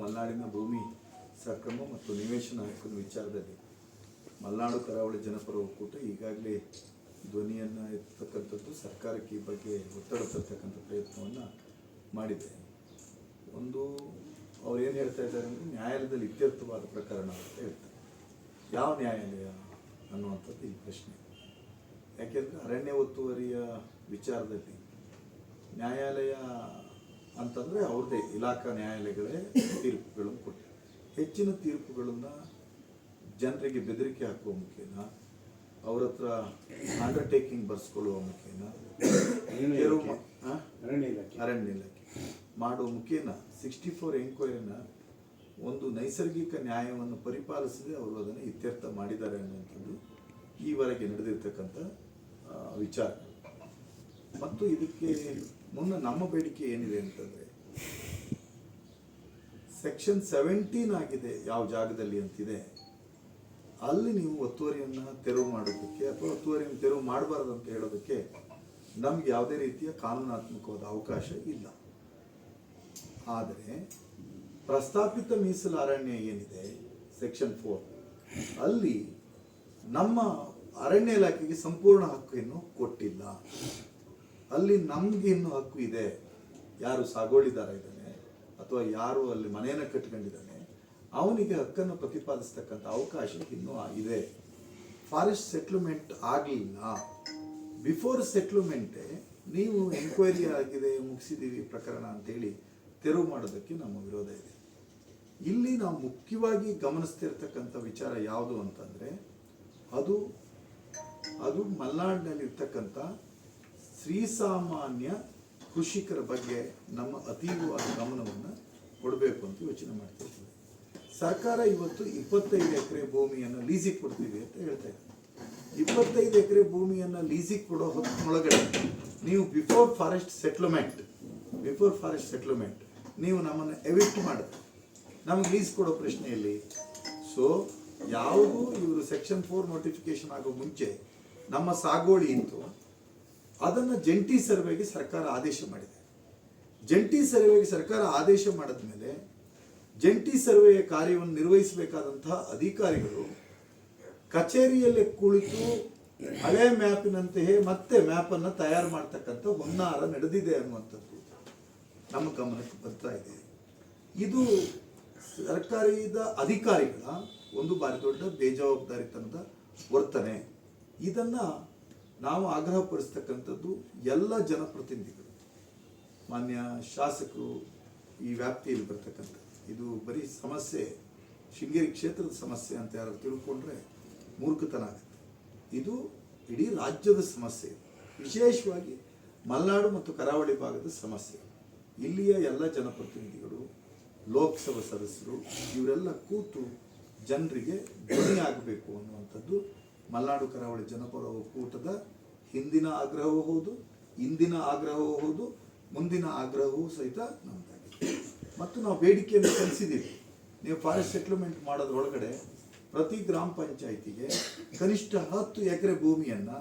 ಮಲೆನಾಡಿನ ಭೂಮಿ ಸಕ್ರಮ ಮತ್ತು ನಿವೇಶನ ಹಕ್ಕಿನ ವಿಚಾರದಲ್ಲಿ ಮಲೆನಾಡು ಕರಾವಳಿ ಜನಪರ ಒಕ್ಕೂಟ ಈಗಾಗಲೇ ಧ್ವನಿಯನ್ನು ಎತ್ತತಕ್ಕಂಥದ್ದು, ಸರ್ಕಾರಕ್ಕೆ ಈ ಬಗ್ಗೆ ಒತ್ತಡ ತರ್ತಕ್ಕಂಥ ಪ್ರಯತ್ನವನ್ನು ಮಾಡಿದೆ. ಒಂದು ಅವ್ರು ಏನು ಹೇಳ್ತಾ ಇದ್ದಾರೆ ಅಂದರೆ ನ್ಯಾಯಾಲಯದಲ್ಲಿ ಇತ್ಯರ್ಥವಾದ ಪ್ರಕರಣ ಅಂತ ಹೇಳ್ತಾರೆ. ಯಾವ ನ್ಯಾಯಾಲಯ ಅನ್ನುವಂಥದ್ದು ಈ ಪ್ರಶ್ನೆ. ಯಾಕೆಂದರೆ ಅರಣ್ಯ ಒತ್ತುವರಿಯ ವಿಚಾರದಲ್ಲಿ ನ್ಯಾಯಾಲಯ ಅಂತಂದರೆ ಅವ್ರದ್ದೇ ಇಲಾಖಾ ನ್ಯಾಯಾಲಯಗಳೇ ತೀರ್ಪುಗಳನ್ನು ಕೊಟ್ಟಿದೆ. ಹೆಚ್ಚಿನ ತೀರ್ಪುಗಳನ್ನು ಜನರಿಗೆ ಬೆದರಿಕೆ ಹಾಕುವ ಮುಖೇನ, ಅವ್ರ ಹತ್ರ ಅಂಡರ್ಟೇಕಿಂಗ್ ಬರ್ಸ್ಕೊಳ್ಳುವ ಮುಖೇನ, ಅರಣ್ಯ ಇಲಾಖೆ ಮಾಡುವ ಮುಖೇನ 64 ಎಂಕ್ವೈರಿನ ಒಂದು ನೈಸರ್ಗಿಕ ನ್ಯಾಯವನ್ನು ಪರಿಪಾಲಿಸದೆ ಅವರು ಅದನ್ನು ಇತ್ಯರ್ಥ ಮಾಡಿದ್ದಾರೆ ಅನ್ನುವಂಥದ್ದು ಈವರೆಗೆ ನಡೆದಿರ್ತಕ್ಕಂಥ ವಿಚಾರ. ಮತ್ತು ಇದಕ್ಕೆ ಮುನ್ನ ನಮ್ಮ ಬೇಡಿಕೆ ಏನಿದೆ ಅಂತಂದರೆ, ಸೆಕ್ಷನ್ 17 ಆಗಿದೆ ಯಾವ ಜಾಗದಲ್ಲಿ ಅಂತಿದೆ, ಅಲ್ಲಿ ನೀವು ಒತ್ತುವರಿಯನ್ನು ತೆರವು ಮಾಡೋದಕ್ಕೆ ಅಥವಾ ಒತ್ತುವರಿಯನ್ನು ತೆರವು ಮಾಡಬಾರ್ದು ಅಂತ ಹೇಳೋದಕ್ಕೆ ನಮ್ಗೆ ಯಾವುದೇ ರೀತಿಯ ಕಾನೂನಾತ್ಮಕವಾದ ಅವಕಾಶ ಇಲ್ಲ. ಆದರೆ ಪ್ರಸ್ತಾಪಿತ ಮೀಸಲು ಅರಣ್ಯ ಏನಿದೆ ಸೆಕ್ಷನ್ 4, ಅಲ್ಲಿ ನಮ್ಮ ಅರಣ್ಯ ಇಲಾಖೆಗೆ ಸಂಪೂರ್ಣ ಹಕ್ಕು ಇನ್ನೂ ಕೊಟ್ಟಿಲ್ಲ. ಅಲ್ಲಿ ನಮ್ಗೆ ಇನ್ನೂ ಹಕ್ಕು ಇದೆ. ಯಾರು ಸಾಗೋಳಿದಾರ ಇದ್ದಾನೆ ಅಥವಾ ಯಾರು ಅಲ್ಲಿ ಮನೆಯನ್ನು ಕಟ್ಕೊಂಡಿದ್ದಾನೆ ಅವನಿಗೆ ಹಕ್ಕನ್ನು ಪ್ರತಿಪಾದಿಸ್ತಕ್ಕಂಥ ಅವಕಾಶ ಇನ್ನೂ ಇದೆ. ಫಾರೆಸ್ಟ್ ಸೆಟ್ಲ್ಮೆಂಟ್ ಆಗಲಿಲ್ಲ. ಬಿಫೋರ್ ಸೆಟ್ಲ್ಮೆಂಟೇ ನೀವು ಎಂಕ್ವೈರಿ ಆಗಿದೆ, ಮುಗಿಸಿದ್ದೀವಿ ಪ್ರಕರಣ ಅಂತೇಳಿ ತೆರವು ಮಾಡೋದಕ್ಕೆ ನಮ್ಮ ವಿರೋಧ ಇದೆ. ಇಲ್ಲಿ ನಾವು ಮುಖ್ಯವಾಗಿ ಗಮನಿಸ್ತಿರ್ತಕ್ಕಂಥ ವಿಚಾರ ಯಾವುದು ಅಂತಂದರೆ, ಅದು ಮಲೆನಾಡಿನಲ್ಲಿ ಇರ್ತಕ್ಕಂಥ ಶ್ರೀಸಾಮಾನ್ಯ ಕೃಷಿಕರ ಬಗ್ಗೆ ನಮ್ಮ ಅತೀವವಾದ ಗಮನವನ್ನು ಕೊಡಬೇಕು ಅಂತ ಯೋಚನೆ ಮಾಡ್ತಿರ್ತೀವಿ. ಸರ್ಕಾರ ಇವತ್ತು 25 ಎಕರೆ ಭೂಮಿಯನ್ನು ಲೀಸಿಗೆ ಕೊಡ್ತೀವಿ ಅಂತ ಹೇಳ್ತಾ ಇದೆ. 25 ಎಕರೆ ಭೂಮಿಯನ್ನು ಲೀಸಿಗೆ ಕೊಡೋ ಹೊತ್ತೊಳಗಡೆ ನೀವು ಬಿಫೋರ್ ಫಾರೆಸ್ಟ್ ಸೆಟ್ಲ್ಮೆಂಟ್ ನೀವು ನಮ್ಮನ್ನು ಎವಿಕ್ಟ್ ಮಾಡಿದ್ರೆ ನಮಗೆ ಲೀಸ್ ಕೊಡೋ ಪ್ರಶ್ನೆಯಲ್ಲಿ. ಸೊ ಯಾವುದು ಇವರು ಸೆಕ್ಷನ್ 4 ನೋಟಿಫಿಕೇಶನ್ ಆಗೋ ಮುಂಚೆ ನಮ್ಮ ಸಾಗೋಳಿ ಇತ್ತು, ಅದನ್ನು ಜಂಟಿ ಸರ್ವೆಗೆ ಸರ್ಕಾರ ಆದೇಶ ಮಾಡಿದೆ. ಜಂಟಿ ಸರ್ವೆಗೆ ಸರ್ಕಾರ ಆದೇಶ ಮಾಡಿದ ಮೇಲೆ ಜಂಟಿ ಸರ್ವೆಯ ಕಾರ್ಯವನ್ನು ನಿರ್ವಹಿಸಬೇಕಾದಂತಹ ಅಧಿಕಾರಿಗಳು ಕಚೇರಿಯಲ್ಲಿ ಕುಳಿತು ಹಳೆ ಮ್ಯಾಪಿನಂತೆಯೇ ಮತ್ತೆ ಮ್ಯಾಪನ್ನು ತಯಾರು ಮಾಡ್ತಕ್ಕಂಥ ಹುನ್ನಾರ ನಡೆದಿದೆ ಅನ್ನುವಂಥದ್ದು ನಮ್ಮ ಗಮನಕ್ಕೆ ಬರ್ತಾ ಇದೆ. ಇದು ಸರ್ಕಾರದ ಅಧಿಕಾರಿಗಳ ಒಂದು ಬಾರಿ ದೊಡ್ಡ ಬೇಜವಾಬ್ದಾರಿತನದ ವರ್ತನೆ. ಇದನ್ನು ನಾವು ಆಗ್ರಹಪಡಿಸ್ತಕ್ಕಂಥದ್ದು ಎಲ್ಲ ಜನಪ್ರತಿನಿಧಿಗಳು, ಮಾನ್ಯ ಶಾಸಕರು ಈ ವ್ಯಾಪ್ತಿಯಲ್ಲಿ ಬರ್ತಕ್ಕಂಥ, ಇದು ಬರೀ ಸಮಸ್ಯೆ ಶೃಂಗೇರಿ ಕ್ಷೇತ್ರದ ಸಮಸ್ಯೆ ಅಂತ ಯಾರು ತಿಳ್ಕೊಂಡ್ರೆ ಮೂರ್ಖತನ ಆಗುತ್ತೆ. ಇದು ಇಡೀ ರಾಜ್ಯದ ಸಮಸ್ಯೆ, ವಿಶೇಷವಾಗಿ ಮಲೆನಾಡು ಮತ್ತು ಕರಾವಳಿ ಭಾಗದ ಸಮಸ್ಯೆ. ಇಲ್ಲಿಯ ಎಲ್ಲ ಜನಪ್ರತಿನಿಧಿಗಳು, ಲೋಕಸಭಾ ಸದಸ್ಯರು ಇವರೆಲ್ಲ ಕೂತು ಜನರಿಗೆ ಧ್ವನಿಯಾಗಬೇಕು ಅನ್ನುವಂಥದ್ದು ಮಲೆನಾಡು ಕರಾವಳಿ ಜನಪರ ಒಕ್ಕೂಟದ ಹಿಂದಿನ ಆಗ್ರಹವೂ ಹೌದು, ಇಂದಿನ ಆಗ್ರಹವೂ ಹೌದು, ಮುಂದಿನ ಆಗ್ರಹವೂ ಸಹಿತ ನಮ್ಮದಾಗಿದೆ. ಮತ್ತು ನಾವು ಬೇಡಿಕೆಯನ್ನು ಸಲ್ಲಿಸಿದ್ದೀವಿ. ನೀವು ಫಾರೆಸ್ಟ್ ಸೆಟ್ಲ್ಮೆಂಟ್ ಮಾಡೋದ್ರೊಳಗಡೆ ಪ್ರತಿ ಗ್ರಾಮ ಪಂಚಾಯಿತಿಗೆ ಕನಿಷ್ಠ 10 ಎಕರೆ ಭೂಮಿಯನ್ನು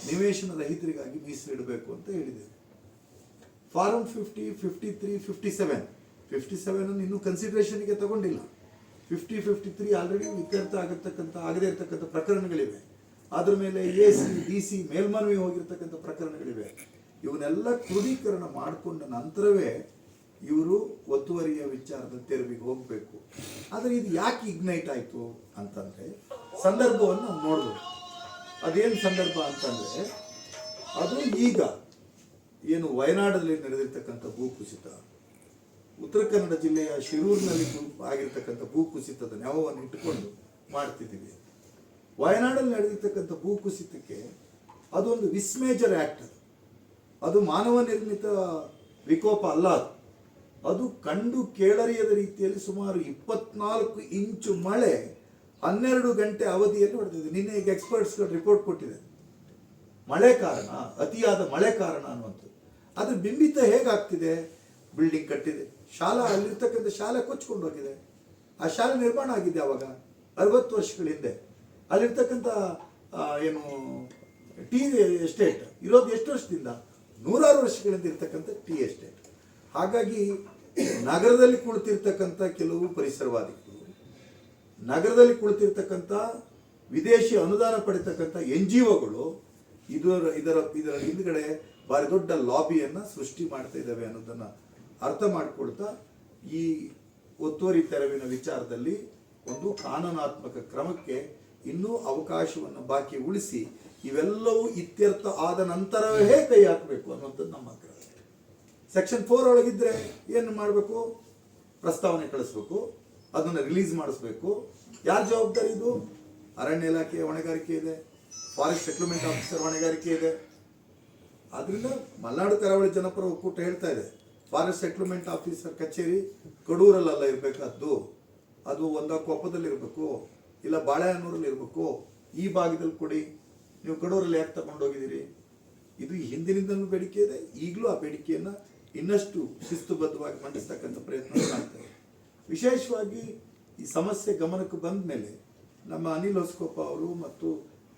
ನಿವೇಶನ ರಹಿತರಿಗಾಗಿ ಮೀಸಲಿಡಬೇಕು ಅಂತ ಹೇಳಿದ್ದೇವೆ. ಫಾರಂ 50, 53, 57 ಅನ್ನು ಇನ್ನೂ ಕನ್ಸಿಡರೇಷನ್ಗೆ ತಗೊಂಡಿಲ್ಲ. 50, 53 ಆಲ್ರೆಡಿ ಇತ್ಯರ್ಥ ಆಗದೇ ಇರತಕ್ಕಂಥ ಪ್ರಕರಣಗಳಿವೆ. ಅದ್ರ ಮೇಲೆ AC, DC ಮೇಲ್ಮನವಿ ಹೋಗಿರ್ತಕ್ಕಂಥ ಪ್ರಕರಣಗಳಿವೆ. ಇವನ್ನೆಲ್ಲ ಕ್ರೋಢೀಕರಣ ಮಾಡಿಕೊಂಡ ನಂತರವೇ ಇವರು ಒತ್ತುವರಿಯ ವಿಚಾರದ ತೆರವಿಗೆ ಹೋಗಬೇಕು. ಆದರೆ ಇದು ಯಾಕೆ ಇಗ್ನೈಟ್ ಆಯಿತು ಅಂತಂದರೆ ಸಂದರ್ಭವನ್ನು ನಾವು ನೋಡ್ಬೋದು. ಅದೇನು ಸಂದರ್ಭ ಅಂತಂದರೆ, ಅದು ಈಗ ಏನು ವಯನಾಡಲ್ಲಿ ನಡೆದಿರ್ತಕ್ಕಂಥ ಭೂಕುಸಿತ, ಉತ್ತರ ಕನ್ನಡ ಜಿಲ್ಲೆಯ ಶಿರೂರಿನಲ್ಲಿ ಆಗಿರ್ತಕ್ಕಂಥ ಭೂಕುಸಿತದ ನೆವವನ್ನು ಇಟ್ಟುಕೊಂಡು ಮಾಡ್ತಿದ್ದೀವಿ. ವಯನಾಡಲ್ಲಿ ನಡೆದಿರ್ತಕ್ಕಂಥ ಭೂಕುಸಿತಕ್ಕೆ ಅದೊಂದು ವಿಸ್ಮೇಜರ್ ಆ್ಯಕ್ಟ್. ಅದು ಮಾನವ ನಿರ್ಮಿತ ವಿಕೋಪ ಅಲ್ಲ. ಅದು ಕಂಡು ಕೇಳರಿಯದ ರೀತಿಯಲ್ಲಿ ಸುಮಾರು 24 ಇಂಚು ಮಳೆ 12 ಗಂಟೆ ಅವಧಿಯಲ್ಲಿ ಹೊಡೆದಿದೆ. ನಿನ್ನೆ ಈಗ ಎಕ್ಸ್ಪರ್ಟ್ಸ್ಗಳು ರಿಪೋರ್ಟ್ ಕೊಟ್ಟಿದೆ. ಮಳೆ ಕಾರಣ, ಅತಿಯಾದ ಮಳೆ ಕಾರಣ ಅನ್ನುವಂಥದ್ದು. ಅದ್ರ ಬಿಂಬಿತ ಹೇಗಾಗ್ತಿದೆ? ಬಿಲ್ಡಿಂಗ್ ಕಟ್ಟಿದೆ, ಅಲ್ಲಿರ್ತಕ್ಕಂಥ ಶಾಲೆ ಕೊಚ್ಕೊಂಡು ಹೋಗಿದೆ. ಆ ಶಾಲೆ ನಿರ್ಮಾಣ ಆಗಿದೆ ಆವಾಗ 60 ವರ್ಷಗಳ ಹಿಂದೆ. ಅಲ್ಲಿರ್ತಕ್ಕಂಥ ಏನು ಟೀ ಎಸ್ಟೇಟ್ ಇರೋದು ಎಷ್ಟು ವರ್ಷದಿಂದ? 100 ವರ್ಷಗಳಿಂದ ಇರ್ತಕ್ಕಂಥ ಟೀ ಎಸ್ಟೇಟ್. ಹಾಗಾಗಿ ನಗರದಲ್ಲಿ ಕುಳಿತಿರ್ತಕ್ಕಂಥ ಕೆಲವು ಪರಿಸರವಾದಿಗಳು, ನಗರದಲ್ಲಿ ಕುಳಿತಿರ್ತಕ್ಕಂಥ ವಿದೇಶಿ ಅನುದಾನ ಪಡಿತಕ್ಕಂಥ NGOಗಳು ಇದರ ಹಿಂದ್ಗಡೆ ಭಾರಿ ದೊಡ್ಡ ಲಾಬಿಯನ್ನು ಸೃಷ್ಟಿ ಮಾಡ್ತಾ ಇದ್ದಾವೆ ಅನ್ನೋದನ್ನು ಅರ್ಥ ಮಾಡಿಕೊಳ್ತಾ ಈ ಒತ್ತುವರಿ ತೆರವಿನ ವಿಚಾರದಲ್ಲಿ ಒಂದು ಕಾನೂನಾತ್ಮಕ ಕ್ರಮಕ್ಕೆ ಇನ್ನೂ ಅವಕಾಶವನ್ನು ಬಾಕಿ ಉಳಿಸಿ ಇವೆಲ್ಲವೂ ಇತ್ಯರ್ಥ ಆದ ನಂತರವೇ ಕೈ ಹಾಕಬೇಕು ಅನ್ನುವಂಥದ್ದು ನಮ್ಮ ಆಗ್ರಹ. ಸೆಕ್ಷನ್ 4 ಒಳಗಿದ್ರೆ ಏನು ಮಾಡಬೇಕು? ಪ್ರಸ್ತಾವನೆ ಕಳಿಸ್ಬೇಕು, ಅದನ್ನು ರಿಲೀಸ್ ಮಾಡಿಸ್ಬೇಕು. ಯಾರ ಜವಾಬ್ದಾರಿ ಇದು? ಅರಣ್ಯ ಇಲಾಖೆಯ ಹೊಣೆಗಾರಿಕೆ ಇದೆ, ಫಾರೆಸ್ಟ್ ಸೆಟ್ಲ್ಮೆಂಟ್ ಆಫೀಸರ್ ಹೊಣೆಗಾರಿಕೆ ಇದೆ. ಆದ್ರಿಂದ ಮಲೆನಾಡು ಕರಾವಳಿ ಜನಪರ ಒಕ್ಕೂಟ ಹೇಳ್ತಾ ಇದೆ, ಫಾರೆಸ್ಟ್ ಸೆಟ್ಲ್ಮೆಂಟ್ ಆಫೀಸರ್ ಕಚೇರಿ ಕಡೂರಲ್ಲ ಇರಬೇಕಾದ್ದು, ಅದು ಕೊಪ್ಪದಲ್ಲಿ ಇರಬೇಕು, ಇಲ್ಲ ಬಾಳೆಹನ್ನೂರಲ್ಲಿ ಇರಬೇಕು. ಈ ಭಾಗದಲ್ಲಿ ಕೊಡಿ, ನೀವು ಕಡೂರಲ್ಲಿ ಯಾಕೆ ತಗೊಂಡೋಗಿದ್ದೀರಿ? ಇದು ಹಿಂದಿನಿಂದಲೂ ಬೇಡಿಕೆ ಇದೆ, ಈಗಲೂ ಆ ಬೇಡಿಕೆಯನ್ನು ಇನ್ನಷ್ಟು ಶಿಸ್ತುಬದ್ಧವಾಗಿ ಮಂಡಿಸ್ತಕ್ಕಂಥ ಪ್ರಯತ್ನ ಮಾಡ್ತಾರೆ. ವಿಶೇಷವಾಗಿ ಈ ಸಮಸ್ಯೆ ಗಮನಕ್ಕೆ ಬಂದ ಮೇಲೆ ನಮ್ಮ ಅನಿಲ್ ಹೊಸಕೊಪ್ಪ ಅವರು ಮತ್ತು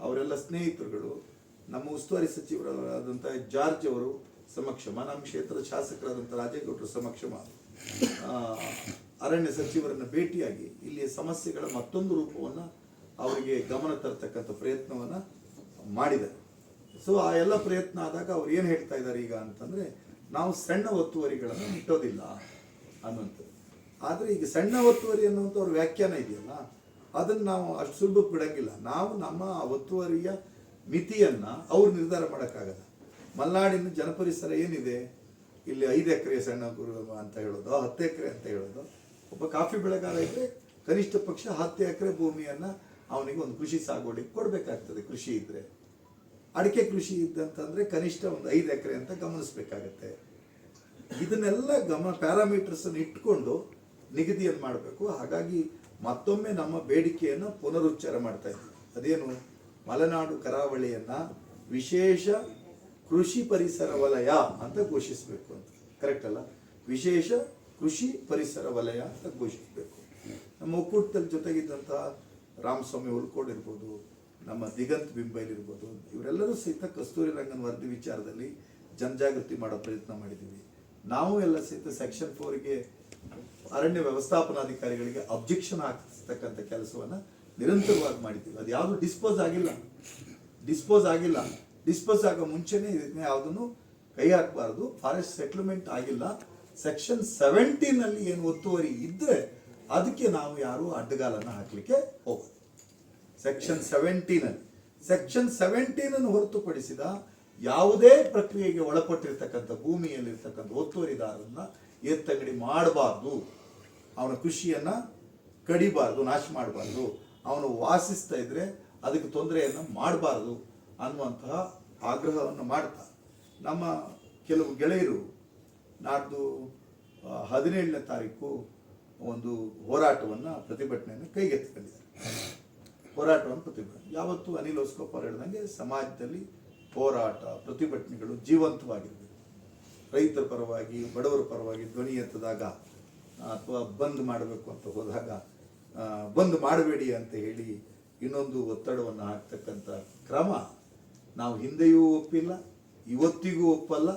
ಅವರೆಲ್ಲ ಸ್ನೇಹಿತರುಗಳು ನಮ್ಮ ಉಸ್ತುವಾರಿ ಸಚಿವರಾದಂಥ ಜಾರ್ಜ್ ಅವರು ಸಮಕ್ಷಮ, ನಮ್ಮ ಕ್ಷೇತ್ರದ ಶಾಸಕರಾದಂಥ ರಾಜೇಗೌಡರ ಸಮಕ್ಷಮ ಅರಣ್ಯ ಸಚಿವರನ್ನು ಭೇಟಿಯಾಗಿ ಇಲ್ಲಿಯ ಸಮಸ್ಯೆಗಳ ಮತ್ತೊಂದು ರೂಪವನ್ನು ಅವರಿಗೆ ಗಮನ ತರ್ತಕ್ಕಂಥ ಪ್ರಯತ್ನವನ್ನು ಮಾಡಿದ್ದಾರೆ. ಸೊ ಆ ಎಲ್ಲ ಪ್ರಯತ್ನ ಆದಾಗ ಅವ್ರು ಏನು ಹೇಳ್ತಾ ಇದ್ದಾರೆ ಈಗ ಅಂತಂದರೆ, ನಾವು ಸಣ್ಣ ಒತ್ತುವರಿಗಳನ್ನು ಮುಟ್ಟೋದಿಲ್ಲ ಅನ್ನುವಂಥದ್ದು. ಆದರೆ ಈಗ ಸಣ್ಣ ಒತ್ತುವರಿ ಅನ್ನುವಂಥ ಅವ್ರ ವ್ಯಾಖ್ಯಾನ ಇದೆಯಲ್ಲ, ಅದನ್ನು ನಾವು ಅಷ್ಟು ಸುಲಭಕ್ಕೆ ಬಿಡೋಂಗಿಲ್ಲ. ನಾವು ನಮ್ಮ ಒತ್ತುವರಿಯ ಮಿತಿಯನ್ನು ಅವ್ರು ನಿರ್ಧಾರ ಮಾಡೋಕ್ಕಾಗಲ್ಲ. ಮಲೆನಾಡಿನ ಜನಪರಿಸರ ಏನಿದೆ, ಇಲ್ಲಿ 5 ಎಕರೆ ಸಣ್ಣ ಗುರು ಅಂತ ಹೇಳೋದು, 10 ಎಕರೆ ಅಂತ ಹೇಳೋದು. ಒಬ್ಬ ಕಾಫಿ ಬೆಳೆಗಾರ ಇದ್ದರೆ ಕನಿಷ್ಠ ಪಕ್ಷ 10 ಎಕರೆ ಭೂಮಿಯನ್ನು ಅವನಿಗೆ ಒಂದು ಕೃಷಿ ಸಾಗುವಳಿಗೆ ಕೊಡಬೇಕಾಗ್ತದೆ. ಕೃಷಿ ಇದ್ದರೆ, ಅಡಿಕೆ ಕೃಷಿ ಇದ್ದಂತಂದರೆ ಕನಿಷ್ಠ ಒಂದು 5 ಎಕರೆ ಅಂತ ಗಮನಿಸಬೇಕಾಗತ್ತೆ. ಇದನ್ನೆಲ್ಲ ಪ್ಯಾರಾಮೀಟರ್ಸನ್ನು ಇಟ್ಕೊಂಡು ನಿಗದಿಯನ್ನು ಮಾಡಬೇಕು. ಹಾಗಾಗಿ ಮತ್ತೊಮ್ಮೆ ನಮ್ಮ ಬೇಡಿಕೆಯನ್ನು ಪುನರುಚ್ಚಾರ ಮಾಡ್ತಾ ಇದ್ದೀವಿ. ಅದೇನು? ಮಲೆನಾಡು ಕರಾವಳಿಯನ್ನು ವಿಶೇಷ ಕೃಷಿ ಪರಿಸರ ವಲಯ ಅಂತ ಘೋಷಿಸಬೇಕು ಅಂತ. ಕರೆಕ್ಟ್ ಅಲ್ಲ? ವಿಶೇಷ ಕೃಷಿ ಪರಿಸರ ವಲಯ ಅಂತ ಘೋಷಿಸಬೇಕು. ನಮ್ಮ ಒಕ್ಕೂಟದಲ್ಲಿ ಜೊತೆಗಿದ್ದಂತಹ ರಾಮಸ್ವಾಮಿ ಹುಲ್ಕೋಡ್ ಇರ್ಬೋದು, ನಮ್ಮ ದಿಗಂತ್ ಬಿಂಬೈಲ್ ಇರ್ಬೋದು, ಇವರೆಲ್ಲರೂ ಸಹಿತ ಕಸ್ತೂರಿ ರಂಗನ್ ವರದಿ ವಿಚಾರದಲ್ಲಿ ಜನಜಾಗೃತಿ ಮಾಡೋ ಪ್ರಯತ್ನ ಮಾಡಿದ್ದೀವಿ. ನಾವು ಎಲ್ಲ ಸಹಿತ ಸೆಕ್ಷನ್ 4ಗೆ ಅರಣ್ಯ ವ್ಯವಸ್ಥಾಪನಾಧಿಕಾರಿಗಳಿಗೆ ಅಬ್ಜೆಕ್ಷನ್ ಹಾಕಿಸ್ತಕ್ಕಂಥ ಕೆಲಸವನ್ನು ನಿರಂತರವಾಗಿ ಮಾಡಿದ್ದೀವಿ. ಅದು ಯಾವುದು ಡಿಸ್ಪೋಸ್ ಆಗಿಲ್ಲ. ಡಿಸ್ಪೋಸ್ ಆಗೋ ಮುಂಚೆನೇ ಇದನ್ನ ಯಾವುದನ್ನು ಕೈ ಹಾಕಬಾರ್ದು. ಫಾರೆಸ್ಟ್ ಸೆಟ್ಲ್ಮೆಂಟ್ ಆಗಿಲ್ಲ. ಸೆಕ್ಷನ್ 17ನಲ್ಲಿ ಏನು ಒತ್ತುವರಿ ಇದ್ದರೆ ಅದಕ್ಕೆ ನಾವು ಯಾರು ಅಡ್ಡಗಾಲನ್ನು ಹಾಕಲಿಕ್ಕೆ ಹೋಗೋದು. ಸೆಕ್ಷನ್ 17 ಹೊರತುಪಡಿಸಿದ ಯಾವುದೇ ಪ್ರಕ್ರಿಯೆಗೆ ಒಳಪಟ್ಟಿರ್ತಕ್ಕಂಥ ಭೂಮಿಯಲ್ಲಿರ್ತಕ್ಕಂಥ ಒತ್ತುವರಿದಾರರನ್ನ ಎತ್ತಂಗಡಿ ಮಾಡಬಾರ್ದು, ಅವನ ಕೃಷಿಯನ್ನು ಕಡಿಬಾರ್ದು, ನಾಶ ಮಾಡಬಾರ್ದು, ಅವನು ವಾಸಿಸ್ತಾ ಇದ್ರೆ ಅದಕ್ಕೆ ತೊಂದರೆಯನ್ನು ಮಾಡಬಾರ್ದು ಅನ್ನುವಂತಹ ಆಗ್ರಹವನ್ನು ಮಾಡ್ತಾ ನಮ್ಮ ಕೆಲವು ಗೆಳೆಯರು ನಾಡ್ದು 17ನೇ ತಾರೀಕು ಒಂದು ಪ್ರತಿಭಟನೆಯನ್ನು ಕೈಗೆತ್ತಿಕೊಂಡಿದ್ದಾರೆ. ಯಾವತ್ತು ಅನಿಲ್ ಹೊಸಕೊಪ್ಪ ಹೇಳಿದಂಗೆ ಸಮಾಜದಲ್ಲಿ ಹೋರಾಟ, ಪ್ರತಿಭಟನೆಗಳು ಜೀವಂತವಾಗಿರಬೇಕು. ರೈತರ ಪರವಾಗಿ, ಬಡವರ ಪರವಾಗಿ ಧ್ವನಿ ಎತ್ತದಾಗ ಅಥವಾ ಬಂದ್ ಮಾಡಬೇಕು ಅಂತ ಹೋದಾಗ ಬಂದ್ ಮಾಡಬೇಡಿ ಅಂತ ಹೇಳಿ ಇನ್ನೊಂದು ಒತ್ತಡವನ್ನು ಹಾಕ್ತಕ್ಕಂಥ ಕ್ರಮ ನಾವು ಹಿಂದೆಯೂ ಒಪ್ಪಿಲ್ಲ, ಇವತ್ತಿಗೂ ಒಪ್ಪಲ್ಲ,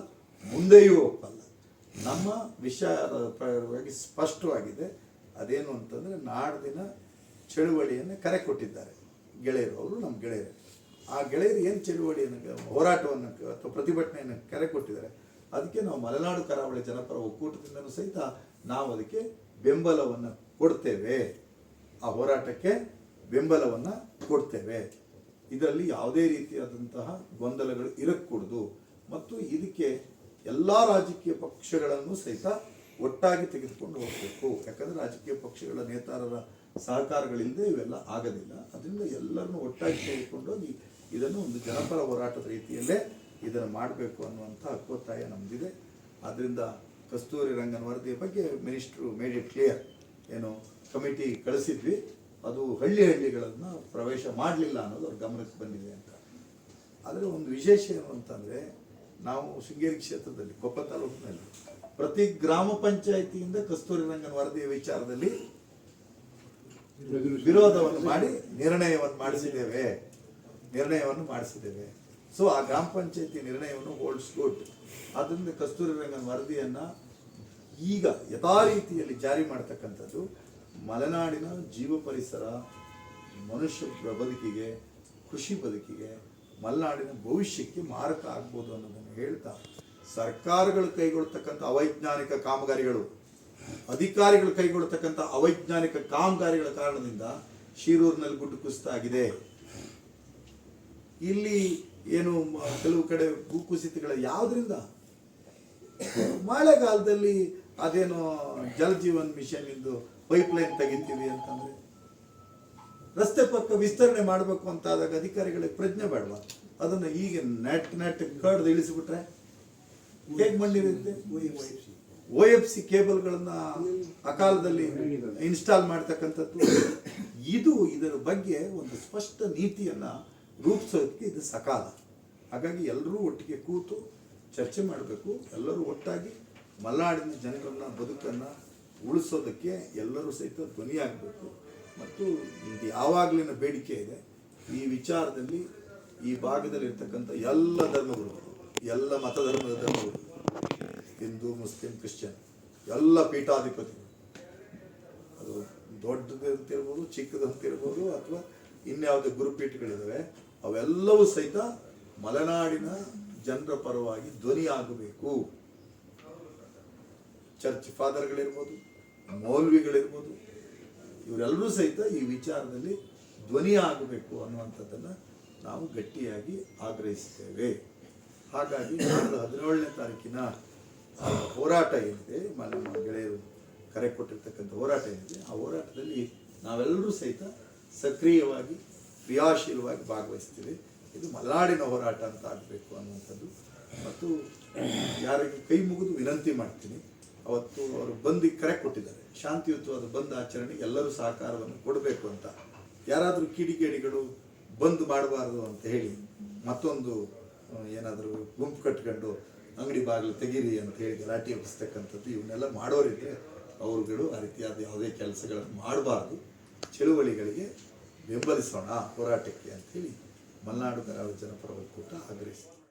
ಮುಂದೆಯೂ ಒಪ್ಪಲ್ಲ. ನಮ್ಮ ವಿಷಯವಾಗಿ ಸ್ಪಷ್ಟವಾಗಿದೆ. ಅದೇನು ಅಂತಂದರೆ, ನಾಡ್ದಿನ ಚಳುವಳಿಯನ್ನು ಕರೆ ಕೊಟ್ಟಿದ್ದಾರೆ ಗೆಳೆಯರು. ಅವರು ನಮ್ಮ ಗೆಳೆಯರು. ಆ ಗೆಳೆಯರು ಏನು ಚಳುವಳಿಯನ್ನು, ಹೋರಾಟವನ್ನು ಅಥವಾ ಪ್ರತಿಭಟನೆಯನ್ನು ಕರೆ ಕೊಟ್ಟಿದ್ದಾರೆ, ಅದಕ್ಕೆ ನಾವು ಮಲೆನಾಡು ಕರಾವಳಿ ಜನಪರ ಒಕ್ಕೂಟದಿಂದಲೂ ಸಹಿತ ನಾವು ಅದಕ್ಕೆ ಬೆಂಬಲವನ್ನು ಕೊಡ್ತೇವೆ. ಆ ಹೋರಾಟಕ್ಕೆ ಬೆಂಬಲವನ್ನು ಕೊಡ್ತೇವೆ. ಇದರಲ್ಲಿ ಯಾವುದೇ ರೀತಿಯಾದಂತಹ ಗೊಂದಲಗಳು ಇರக்கூಡದು ಮತ್ತು ಇದಕ್ಕೆ ಎಲ್ಲ ರಾಜಕೀಯ ಪಕ್ಷಗಳನ್ನು ಸಹಿತ ಒಟ್ಟಾಗಿ ತೆಗೆದುಕೊಂಡು ಹೋಗಬೇಕು. ಯಾಕಂದರೆ ರಾಜಕೀಯ ಪಕ್ಷಗಳ ನೇತಾರರ ಸಹಕಾರಗಳಿಲ್ಲದೆ ಇವೆಲ್ಲ ಆಗೋದಿಲ್ಲ. ಅದರಿಂದ ಎಲ್ಲರನ್ನು ಒಟ್ಟಾಗಿ ತೆಗೆದುಕೊಂಡೋಗಿ ಇದನ್ನು ಒಂದು ಜನಪರ ಹೋರಾಟದ ರೀತಿಯಲ್ಲೇ ಇದನ್ನು ಮಾಡಬೇಕು ಅನ್ನುವಂಥ ಹಕ್ಕೊತ್ತಾಯ ನಮ್ಮದಿದೆ. ಆದ್ದರಿಂದ ಕಸ್ತೂರಿ ರಂಗನ್ ವರದಿಯ ಬಗ್ಗೆ ಮಿನಿಸ್ಟ್ರು ಮೇಡ್ ಇಟ್ ಕ್ಲಿಯರ್. ಏನು ಕಮಿಟಿ ಕಳಿಸಿದ್ವಿ, ಅದು ಹಳ್ಳಿಗಳನ್ನು ಪ್ರವೇಶ ಮಾಡಲಿಲ್ಲ ಅನ್ನೋದು ಅವ್ರ ಗಮನಕ್ಕೆ ಬಂದಿದೆ ಅಂತ. ಆದರೆ ಒಂದು ವಿಶೇಷ ಏನು ಅಂತಂದರೆ, ನಾವು ಶೃಂಗೇರಿ ಕ್ಷೇತ್ರದಲ್ಲಿ ಕೊಪ್ಪ ತಾಲೂಕಿನಲ್ಲಿ ಪ್ರತಿ ಗ್ರಾಮ ಪಂಚಾಯಿತಿಯಿಂದ ಕಸ್ತೂರಿ ರಂಗನ್ ವರದಿಯ ವಿಚಾರದಲ್ಲಿ ವಿರೋಧವನ್ನು ಮಾಡಿ ನಿರ್ಣಯವನ್ನು ಮಾಡಿಸಿದ್ದೇವೆ. ಸೊ ಆ ಗ್ರಾಮ ಪಂಚಾಯಿತಿ ನಿರ್ಣಯವನ್ನು ಹೋಲ್ಡ್ಸ್ ಗುಡ್. ಆದ್ದರಿಂದ ಕಸ್ತೂರಿ ರಂಗನ್ ವರದಿಯನ್ನು ಈಗ ಯಥಾ ರೀತಿಯಲ್ಲಿ ಜಾರಿ ಮಾಡ್ತಕ್ಕಂಥದ್ದು ಮಲೆನಾಡಿನ ಜೀವ ಪರಿಸರ, ಮನುಷ್ಯ ಬದುಕಿಗೆ, ಕೃಷಿ ಬದುಕಿಗೆ, ಮಲೆನಾಡಿನ ಭವಿಷ್ಯಕ್ಕೆ ಮಾರಕ ಆಗ್ಬೋದು ಅನ್ನೋದನ್ನು ಹೇಳ್ತಾ, ಸರ್ಕಾರಗಳು ಕೈಗೊಳ್ತಕ್ಕಂಥ ಅವೈಜ್ಞಾನಿಕ ಕಾಮಗಾರಿಗಳು, ಅಧಿಕಾರಿಗಳು ಕೈಗೊಳ್ತಕ್ಕಂಥ ಅವೈಜ್ಞಾನಿಕ ಕಾಮಗಾರಿಗಳ ಕಾರಣದಿಂದ ಶಿರೂರಿನಲ್ಲಿ ಗುಡ್ಡು ಕುಸಿತ ಆಗಿದೆ. ಇಲ್ಲಿ ಏನು ಕೆಲವು ಕಡೆ ಭೂಕುಸಿತಗಳ ಯಾವುದರಿಂದ? ಮಳೆಗಾಲದಲ್ಲಿ ಅದೇನೋ ಜಲ್ ಜೀವನ್ ಮಿಷನ್ ಇಂದು ಪೈಪ್ಲೈನ್ ತೆಗಿತೀವಿ ಅಂತಂದ್ರೆ, ರಸ್ತೆ ಪಕ್ಕ ವಿಸ್ತರಣೆ ಮಾಡಬೇಕು ಅಂತ ಆದಾಗ ಅಧಿಕಾರಿಗಳಿಗೆ ಪ್ರಜ್ಞೆ ಬೇಡವಾ? ಅದನ್ನ ಈಗ ನೆಟ್ ಕಡ್ದು ಇಳಿಸಿಬಿಟ್ರೆ ಹೇಗೆ ಮಣ್ಣಿರುತ್ತೆ? OFC ಕೇಬಲ್ಗಳನ್ನ ಅಕಾಲದಲ್ಲಿ ಇನ್ಸ್ಟಾಲ್ ಮಾಡ್ತಕ್ಕಂಥದ್ದು. ಇದರ ಬಗ್ಗೆ ಒಂದು ಸ್ಪಷ್ಟ ನೀತಿಯನ್ನ ರೂಪಿಸೋದಕ್ಕೆ ಇದು ಸಕಾಲ. ಹಾಗಾಗಿ ಎಲ್ಲರೂ ಒಟ್ಟಿಗೆ ಕೂತು ಚರ್ಚೆ ಮಾಡಬೇಕು. ಎಲ್ಲರೂ ಒಟ್ಟಾಗಿ ಮಲೆನಾಡಿನ ಜನರನ್ನ ಬದುಕನ್ನು ಉಳಿಸೋದಕ್ಕೆ ಎಲ್ಲರೂ ಸಹಿತ ಧ್ವನಿಯಾಗಬೇಕು. ಮತ್ತು ಇದು ಯಾವಾಗಲಿನ ಬೇಡಿಕೆ ಇದೆ. ಈ ವಿಚಾರದಲ್ಲಿ ಈ ಭಾಗದಲ್ಲಿರ್ತಕ್ಕಂಥ ಎಲ್ಲ ಧರ್ಮಗಳು, ಎಲ್ಲ ಮತಧರ್ಮದ ಧರ್ಮಗಳು, ಹಿಂದೂ, ಮುಸ್ಲಿಂ, ಕ್ರಿಶ್ಚಿಯನ್, ಎಲ್ಲ ಪೀಠಾಧಿಪತಿಗಳು, ಅದು ದೊಡ್ಡದು ಅಂತಿರ್ಬೋದು, ಚಿಕ್ಕದಂತಿರ್ಬೋದು, ಅಥವಾ ಇನ್ಯಾವುದೇ ಗುರುಪೀಠಗಳಿದ್ದಾವೆ, ಅವೆಲ್ಲವೂ ಸಹಿತ ಮಲೆನಾಡಿನ ಜನರ ಪರವಾಗಿ ಧ್ವನಿ ಆಗಬೇಕು. ಚರ್ಚ್ ಫಾದರ್ಗಳಿರ್ಬೋದು, ಮೌಲ್ವಿಗಳಿರ್ಬೋದು, ಇವರೆಲ್ಲರೂ ಸಹಿತ ಈ ವಿಚಾರದಲ್ಲಿ ಧ್ವನಿ ಆಗಬೇಕು ಅನ್ನುವಂಥದ್ದನ್ನು ನಾವು ಗಟ್ಟಿಯಾಗಿ ಆಗ್ರಹಿಸ್ತೇವೆ. ಹಾಗಾಗಿ ನಾಳೆ 17ನೇ ತಾರೀಕಿನ ಹೋರಾಟ ಏನಿದೆ, ನಮ್ಮ ಗೆಳೆಯರು ಕರೆ ಕೊಟ್ಟಿರ್ತಕ್ಕಂಥ ಹೋರಾಟ ಏನಿದೆ, ಆ ಹೋರಾಟದಲ್ಲಿ ನಾವೆಲ್ಲರೂ ಸಹಿತ ಸಕ್ರಿಯವಾಗಿ ಕ್ರಿಯಾಶೀಲವಾಗಿ ಭಾಗವಹಿಸ್ತೀವಿ. ಇದು ಮಲೆನಾಡಿನ ಹೋರಾಟ ಅಂತ ಆಗಬೇಕು ಅನ್ನುವಂಥದ್ದು. ಮತ್ತು ಯಾರಿಗೆ ಕೈ ಮುಗಿದು ವಿನಂತಿ ಮಾಡ್ತೀನಿ, ಅವತ್ತು ಅವರು ಬಂದಿಗೆ ಕರೆ ಕೊಟ್ಟಿದ್ದಾರೆ, ಶಾಂತಿಯುತವಾದ ಬಂದ್ ಆಚರಣೆಗೆ ಎಲ್ಲರೂ ಸಹಕಾರವನ್ನು ಕೊಡಬೇಕು ಅಂತ. ಯಾರಾದರೂ ಕಿಡಿಗೇಡಿಗಳು ಬಂದ್ ಮಾಡಬಾರ್ದು ಅಂತ ಹೇಳಿ ಮತ್ತೊಂದು ಏನಾದರೂ ಗುಂಪು ಕಟ್ಕೊಂಡು ಅಂಗಡಿ ಬಾಗಿಲು ತೆಗೀರಿ ಅಂತ ಹೇಳಿ ಗಲಾಟೆ ಎಬ್ಬಿಸ್ತಕ್ಕಂಥದ್ದು, ಇವನ್ನೆಲ್ಲ ಮಾಡೋರಿದ್ರೆ ಅವರುಗಳು ಆ ರೀತಿಯಾದ ಯಾವುದೇ ಕೆಲಸಗಳನ್ನು ಮಾಡಬಾರ್ದು. ಚಳುವಳಿಗಳಿಗೆ ಬೆಂಬಲಿಸೋಣ ಹೋರಾಟಕ್ಕೆ ಅಂತೇಳಿ ಮಲೆನಾಡು ಕರಾವಳಿ ಜನಪರ ಒಕ್ಕೂಟ ಆಗ್ರಹಿಸಿದೆ.